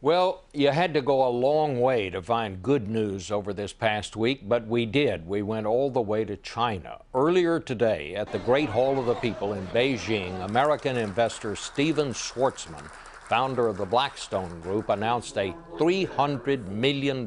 Well, you had to go a long way to find good news over this past week, but we did. We went all the way to China. Earlier today, at the Great Hall of the People in Beijing, American investor Stephen Schwarzman, founder of the Blackstone Group, announced a $300 million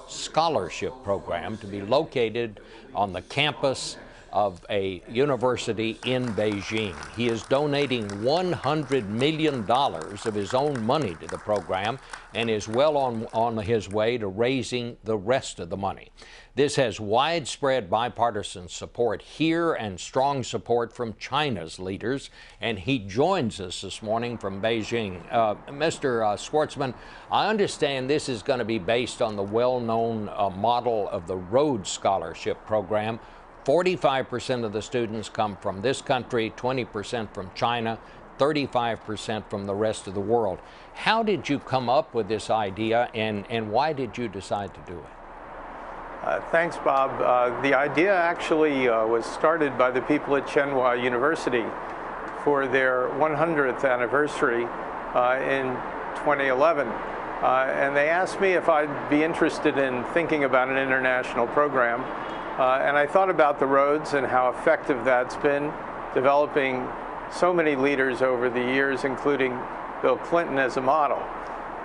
scholarship program to be located on the campus of a university in Beijing. He is donating $100 million of his own money to the program and is well on his way to raising the rest of the money. This has widespread bipartisan support here and strong support from China's leaders, and he joins us this morning from Beijing. Mr. Schwarzman, I understand this is going to be based on the well-known model of the Rhodes Scholarship Program. 45% of the students come from this country, 20% from China, 35% from the rest of the world. How did you come up with this idea, and why did you decide to do it? Thanks, Bob. The idea actually was started by the people at Tsinghua University for their 100th anniversary in 2011. And they asked me if I'd be interested in thinking about an international program. And I thought about the Rhodes and how effective that's been, developing so many leaders over the years, including Bill Clinton as a model.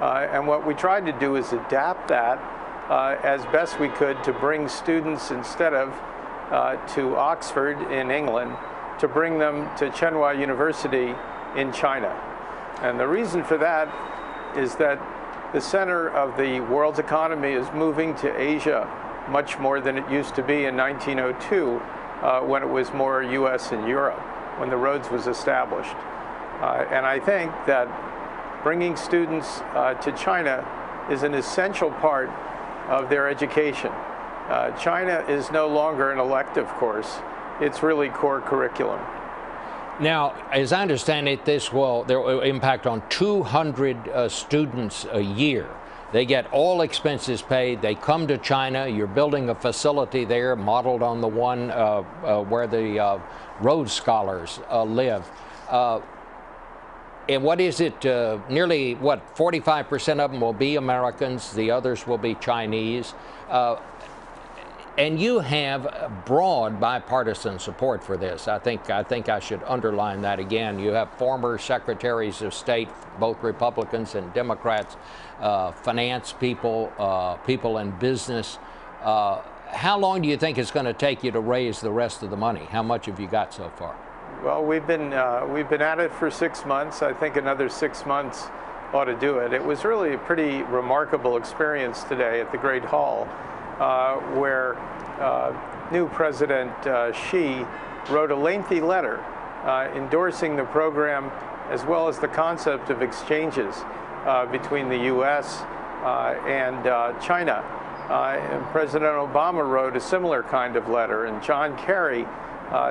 And what we tried to do is adapt that as best we could to bring students, instead of to Oxford in England, to bring them to Tsinghua University in China. And the reason for that is that the center of the world's economy is moving to Asia much more than it used to be in 1902, when it was more US and Europe, when the Rhodes was established. And I think that bringing students to China is an essential part of their education. China is no longer an elective course. It's really core curriculum. Now, as I understand it, there will impact on 200 students a year. They get all expenses paid. They come to China. You're building a facility there modeled on the one where the Rhodes Scholars live. And what is it, nearly, 45% of them will be Americans, the others will be Chinese. And you have broad bipartisan support for this. I think I should underline that again. You have former secretaries of state, both Republicans and Democrats, finance people, people in business. How long do you think it's going to take you to raise the rest of the money? How much have you got so far? Well, we've been at it for 6 months. I think another 6 months ought to do it. It was really a pretty remarkable experience today at the Great Hall, where new President Xi wrote a lengthy letter endorsing the program, as well as the concept of exchanges between the U.S. And China. And President Obama wrote a similar kind of letter, and John Kerry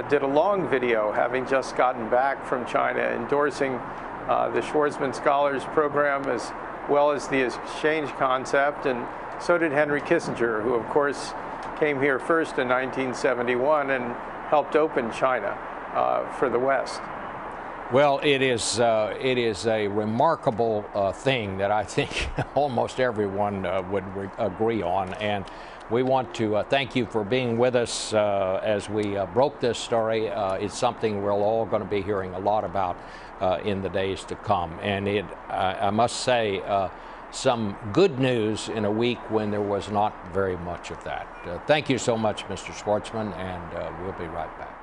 did a long video, having just gotten back from China, endorsing the Schwarzman Scholars Program, as well as the exchange concept. And so did Henry Kissinger, who of course came here first in 1971 and helped open China for the West. Well, it is a remarkable thing that I think almost everyone would agree on. And we want to thank you for being with us as we broke this story. It's something we're all going to be hearing a lot about in the days to come. And I must say, some good news in a week when there was not very much of that. Thank you so much, Mr. Schwarzman, and we'll be right back.